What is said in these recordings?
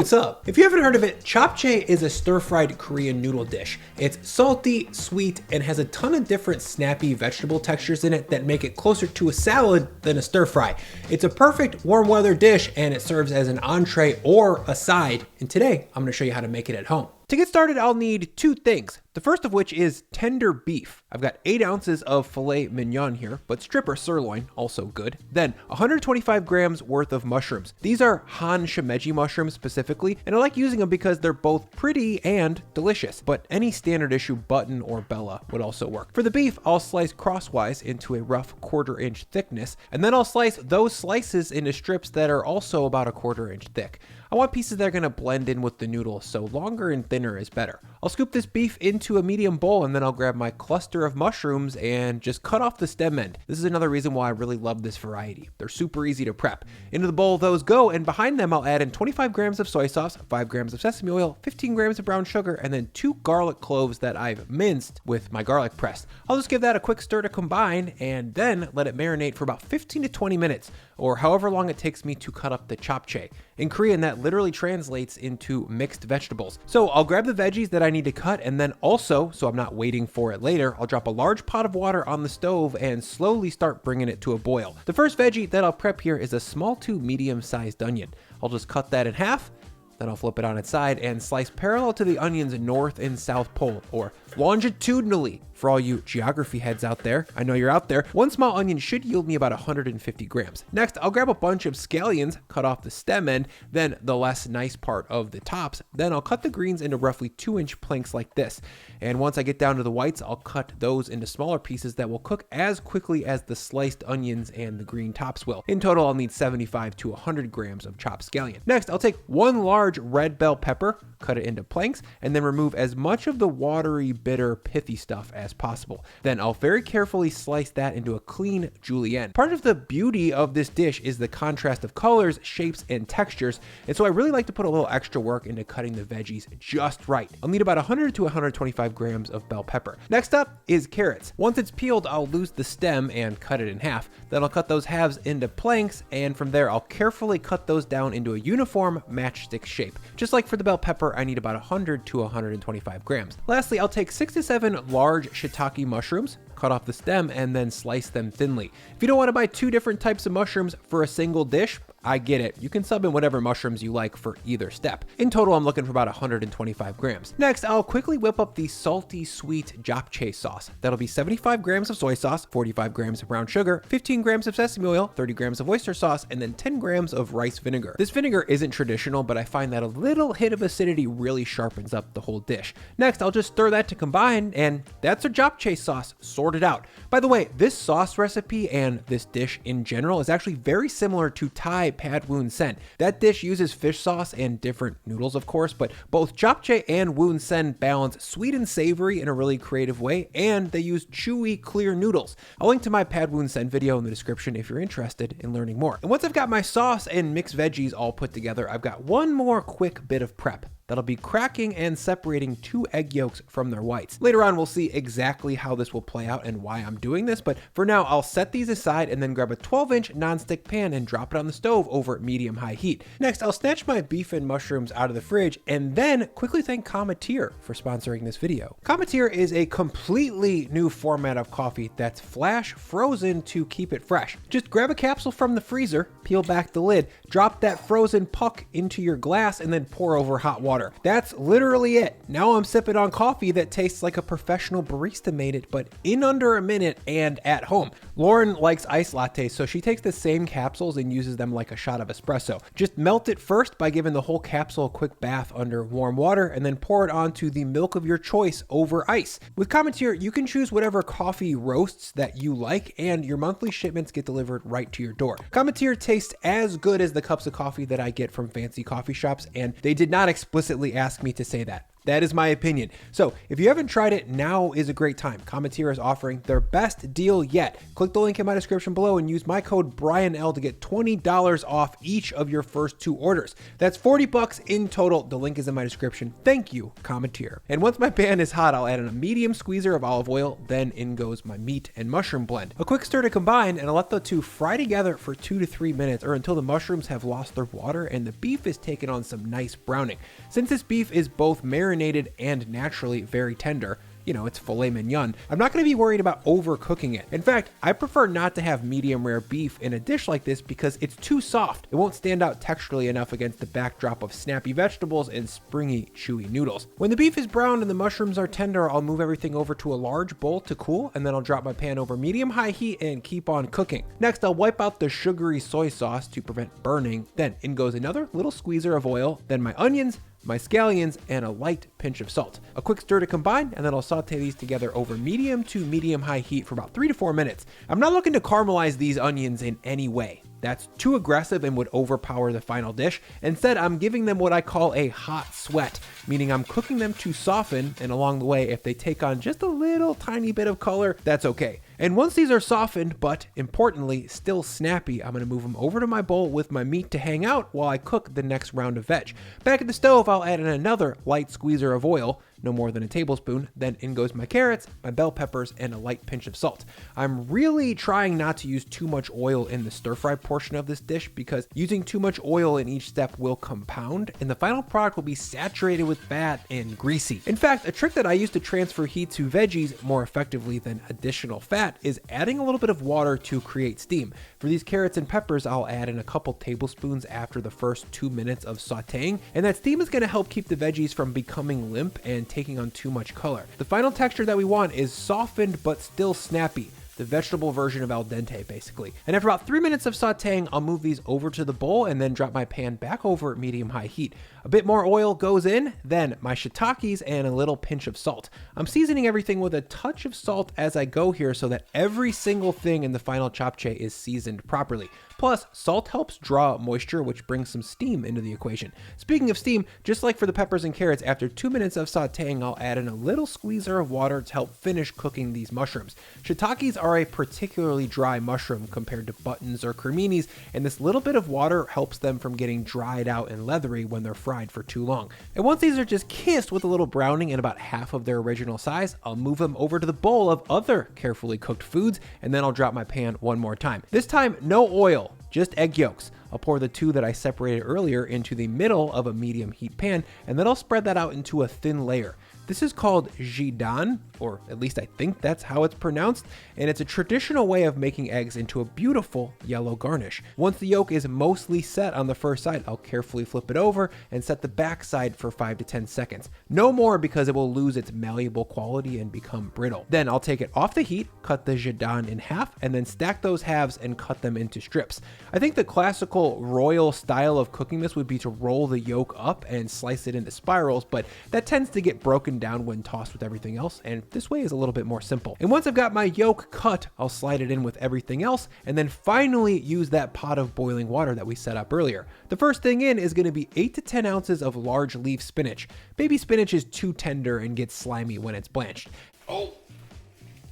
what's up? If you haven't heard of it, chapch'ae is a stir-fried Korean noodle dish. It's salty, sweet, and has a ton of different snappy vegetable textures in it that make it closer to a salad than a stir-fry. It's a perfect warm weather dish, and it serves as an entree or a side. And today, I'm gonna show you how to make it at home. To get started, I'll need two things. The first of which is tender beef. I've got 8 ounces of filet mignon here, but strip or sirloin, also good. Then 125 grams worth of mushrooms. These are Han shimeji mushrooms specifically, and I like using them because they're both pretty and delicious, but any standard issue button or bella would also work. For the beef, I'll slice crosswise into a rough 1/4 inch thickness, and then I'll slice those slices into strips that are also about a 1/4 inch thick. I want pieces that are gonna blend in with the noodle, so longer and thinner is better. I'll scoop this beef into a medium bowl, and then I'll grab my cluster of mushrooms and just cut off the stem end. This is another reason why I really love this variety. They're super easy to prep. Into the bowl those go, and behind them I'll add in 25 grams of soy sauce, 5 grams of sesame oil, 15 grams of brown sugar, and then 2 garlic cloves that I've minced with my garlic press. I'll just give that a quick stir to combine, and then let it marinate for about 15 to 20 minutes, or however long it takes me to cut up the japchae. In Korean, that literally translates into mixed vegetables. So I'll grab the veggies that I need to cut, and then also, so I'm not waiting for it later, I'll drop a large pot of water on the stove and slowly start bringing it to a boil. The first veggie that I'll prep here is a small to medium-sized onion. I'll just cut that in half, then I'll flip it on its side and slice parallel to the onion's north and south pole, or longitudinally. For all you geography heads out there, I know you're out there, 1 small onion should yield me about 150 grams. Next, I'll grab a bunch of scallions, cut off the stem end, then the less nice part of the tops. Then I'll cut the greens into roughly 2-inch planks like this. And once I get down to the whites, I'll cut those into smaller pieces that will cook as quickly as the sliced onions and the green tops will. In total, I'll need 75 to 100 grams of chopped scallion. Next, I'll take 1 large red bell pepper, cut it into planks, and then remove as much of the watery, bitter, pithy stuff as possible. Then I'll very carefully slice that into a clean julienne. Part of the beauty of this dish is the contrast of colors, shapes, and textures, and so I really like to put a little extra work into cutting the veggies just right. I'll need about 100 to 125 grams of bell pepper. Next up is carrots. Once it's peeled, I'll lose the stem and cut it in half. Then I'll cut those halves into planks, and from there I'll carefully cut those down into a uniform matchstick shape. Just like for the bell pepper, I need about 100 to 125 grams. Lastly, I'll take 6 to 7 large shiitake mushrooms, cut off the stem, and then slice them thinly. If you don't want to buy 2 different types of mushrooms for a single dish, I get it. You can sub in whatever mushrooms you like for either step. In total, I'm looking for about 125 grams. Next, I'll quickly whip up the salty, sweet japchae sauce. That'll be 75 grams of soy sauce, 45 grams of brown sugar, 15 grams of sesame oil, 30 grams of oyster sauce, and then 10 grams of rice vinegar. This vinegar isn't traditional, but I find that a little hit of acidity really sharpens up the whole dish. Next, I'll just stir that to combine, and that's a japchae sauce sorted out. By the way, this sauce recipe and this dish in general is actually very similar to Thai pad woon sen. That dish uses fish sauce and different noodles, of course, but both japchae and woon sen balance sweet and savory in a really creative way, and they use chewy, clear noodles. I'll link to my pad woon sen video in the description if you're interested in learning more. And once I've got my sauce and mixed veggies all put together, I've got one more quick bit of prep. That'll be cracking and separating 2 egg yolks from their whites. Later on, we'll see exactly how this will play out and why I'm doing this, but for now, I'll set these aside and then grab a 12-inch nonstick pan and drop it on the stove over medium-high heat. Next, I'll snatch my beef and mushrooms out of the fridge and then quickly thank Cometeer for sponsoring this video. Cometeer is a completely new format of coffee that's flash frozen to keep it fresh. Just grab a capsule from the freezer, peel back the lid, drop that frozen puck into your glass, and then pour over hot water. That's literally it. Now I'm sipping on coffee that tastes like a professional barista made it, but in under a minute and at home. Lauren likes iced lattes, so she takes the same capsules and uses them like a shot of espresso. Just melt it first by giving the whole capsule a quick bath under warm water, and then pour it onto the milk of your choice over ice. With Cometeer, you can choose whatever coffee roasts that you like, and your monthly shipments get delivered right to your door. Cometeer tastes as good as the cups of coffee that I get from fancy coffee shops, and they did not explicitly ask me to say that. That is my opinion. So if you haven't tried it, now is a great time. Cometeer is offering their best deal yet. Click the link in my description below and use my code BrianL to get $20 off each of your first 2 orders. That's $40 in total. The link is in my description. Thank you, Cometeer. And once my pan is hot, I'll add in a medium squeezer of olive oil. Then in goes my meat and mushroom blend. A quick stir to combine, and I'll let the 2 fry together for 2 to 3 minutes or until the mushrooms have lost their water and the beef is taken on some nice browning. Since this beef is both marinated and naturally very tender, you know, it's filet mignon, I'm not going to be worried about overcooking it. In fact, I prefer not to have medium rare beef in a dish like this because it's too soft. It won't stand out texturally enough against the backdrop of snappy vegetables and springy, chewy noodles. When the beef is browned and the mushrooms are tender, I'll move everything over to a large bowl to cool, and then I'll drop my pan over medium-high heat and keep on cooking. Next, I'll wipe out the sugary soy sauce to prevent burning. Then in goes another little squeezer of oil, then my onions, my scallions, and a light pinch of salt. A quick stir to combine, and then I'll saute these together over medium to medium-high heat for about 3 to 4 minutes. I'm not looking to caramelize these onions in any way. That's too aggressive and would overpower the final dish. Instead, I'm giving them what I call a hot sweat, meaning I'm cooking them to soften, and along the way, if they take on just a little tiny bit of color, that's okay. And once these are softened, but importantly, still snappy, I'm gonna move them over to my bowl with my meat to hang out while I cook the next round of veg. Back at the stove, I'll add in another light squeezer of oil, no more than a tablespoon. Then in goes my carrots, my bell peppers, and a light pinch of salt. I'm really trying not to use too much oil in the stir fry portion of this dish because using too much oil in each step will compound, and the final product will be saturated with fat and greasy. In fact, a trick that I use to transfer heat to veggies more effectively than additional fat is adding a little bit of water to create steam. For these carrots and peppers, I'll add in a couple tablespoons after the first 2 minutes of sauteing, and that steam is going to help keep the veggies from becoming limp and taking on too much color. The final texture that we want is softened but still snappy. The vegetable version of al dente, basically. And after about 3 minutes of sauteing, I'll move these over to the bowl and then drop my pan back over medium-high heat. A bit more oil goes in, then my shiitakes and a little pinch of salt. I'm seasoning everything with a touch of salt as I go here so that every single thing in the final chapch'ae is seasoned properly. Plus, salt helps draw moisture, which brings some steam into the equation. Speaking of steam, just like for the peppers and carrots, after 2 minutes of sauteing, I'll add in a little squeezer of water to help finish cooking these mushrooms. Shiitakes are a particularly dry mushroom compared to buttons or creminis, and this little bit of water helps them from getting dried out and leathery when they're fried for too long. And once these are just kissed with a little browning and about half of their original size, I'll move them over to the bowl of other carefully cooked foods, and then I'll drop my pan one more time. This time, no oil, just egg yolks. I'll pour the 2 that I separated earlier into the middle of a medium heat pan, and then I'll spread that out into a thin layer. This is called jidan, or at least I think that's how it's pronounced, and it's a traditional way of making eggs into a beautiful yellow garnish. Once the yolk is mostly set on the first side, I'll carefully flip it over and set the back side for 5 to 10 seconds. No more because it will lose its malleable quality and become brittle. Then I'll take it off the heat, cut the jidan in half, and then stack those halves and cut them into strips. I think the classical royal style of cooking this would be to roll the yolk up and slice it into spirals, but that tends to get broken down when tossed with everything else, and this way is a little bit more simple. And once I've got my yolk cut, I'll slide it in with everything else, and then finally use that pot of boiling water that we set up earlier. The first thing in is going to be 8 to 10 ounces of large leaf spinach. Baby spinach is too tender and gets slimy when it's blanched. Oh,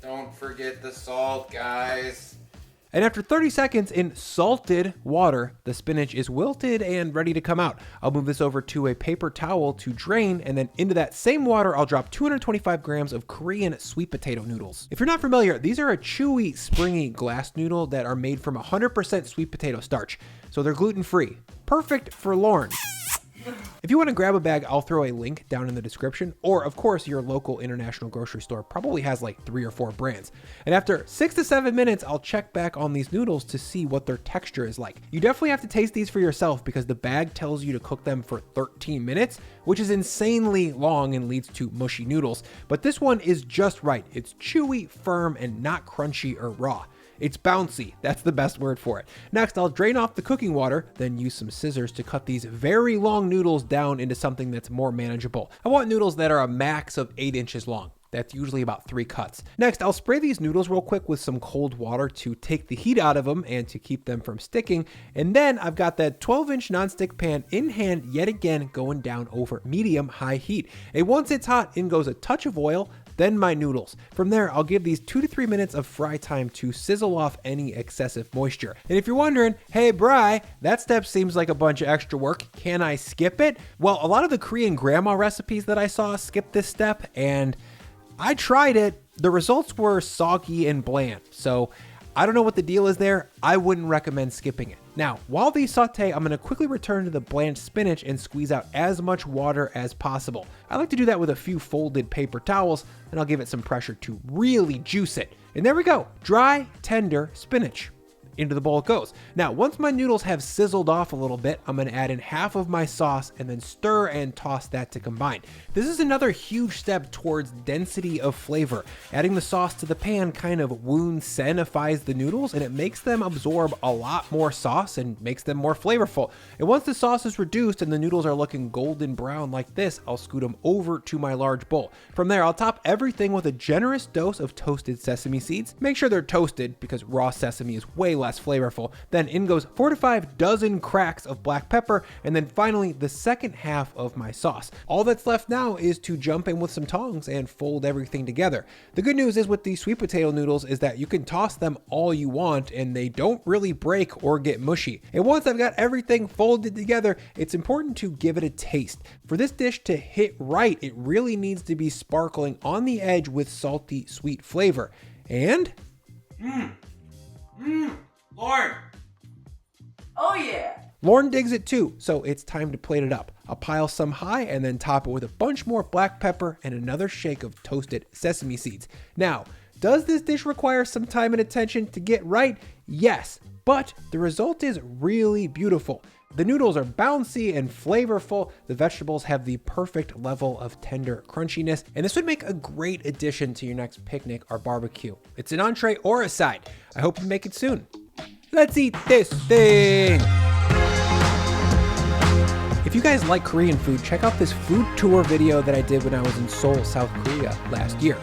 don't forget the salt, guys. And after 30 seconds in salted water, the spinach is wilted and ready to come out. I'll move this over to a paper towel to drain, and then into that same water, I'll drop 225 grams of Korean sweet potato noodles. If you're not familiar, these are a chewy, springy glass noodle that are made from 100% sweet potato starch, so they're gluten-free. Perfect for Lauren. If you want to grab a bag, I'll throw a link down in the description, or of course your local international grocery store probably has like 3 or 4 brands. And after 6 to 7 minutes, I'll check back on these noodles to see what their texture is like. You definitely have to taste these for yourself because the bag tells you to cook them for 13 minutes, which is insanely long and leads to mushy noodles. But this one is just right. It's chewy, firm, and not crunchy or raw. It's bouncy, that's the best word for it. Next, I'll drain off the cooking water, then use some scissors to cut these very long noodles down into something that's more manageable. I want noodles that are a max of 8 inches long. That's usually about 3 cuts. Next, I'll spray these noodles real quick with some cold water to take the heat out of them and to keep them from sticking. And then I've got that 12-inch nonstick pan in hand yet again, going down over medium-high heat. And once it's hot, in goes a touch of oil, then my noodles. From there, I'll give these 2 to 3 minutes of fry time to sizzle off any excessive moisture. And if you're wondering, hey Bri, that step seems like a bunch of extra work, can I skip it? Well, a lot of the Korean grandma recipes that I saw skip this step, and I tried it. The results were soggy and bland, so I don't know what the deal is there. I wouldn't recommend skipping it. Now, while these saute, I'm going to quickly return to the blanched spinach and squeeze out as much water as possible. I like to do that with a few folded paper towels, and I'll give it some pressure to really juice it. And there we go, dry, tender spinach. Into the bowl it goes. Now, once my noodles have sizzled off a little bit, I'm gonna add in half of my sauce and then stir and toss that to combine. This is another huge step towards density of flavor. Adding the sauce to the pan kind of wound-sanifies the noodles, and it makes them absorb a lot more sauce and makes them more flavorful. And once the sauce is reduced and the noodles are looking golden brown like this, I'll scoot them over to my large bowl. From there, I'll top everything with a generous dose of toasted sesame seeds. Make sure they're toasted because raw sesame is way less flavorful. Then in goes 4 to 5 dozen cracks of black pepper, and then finally the second half of my sauce. All that's left now is to jump in with some tongs and fold everything together. The good news is with these sweet potato noodles is that you can toss them all you want and they don't really break or get mushy. And once I've got everything folded together, it's important to give it a taste. For this dish to hit right, it really needs to be sparkling on the edge with salty, sweet flavor. And Lord! Oh yeah! Lauren digs it too, so it's time to plate it up. I'll pile some high and then top it with a bunch more black pepper and another shake of toasted sesame seeds. Now, does this dish require some time and attention to get right? Yes, but the result is really beautiful. The noodles are bouncy and flavorful. The vegetables have the perfect level of tender crunchiness, and this would make a great addition to your next picnic or barbecue. It's an entree or a side. I hope you make it soon. Let's eat this thing. If you guys like Korean food, check out this food tour video that I did when I was in Seoul, South Korea last year.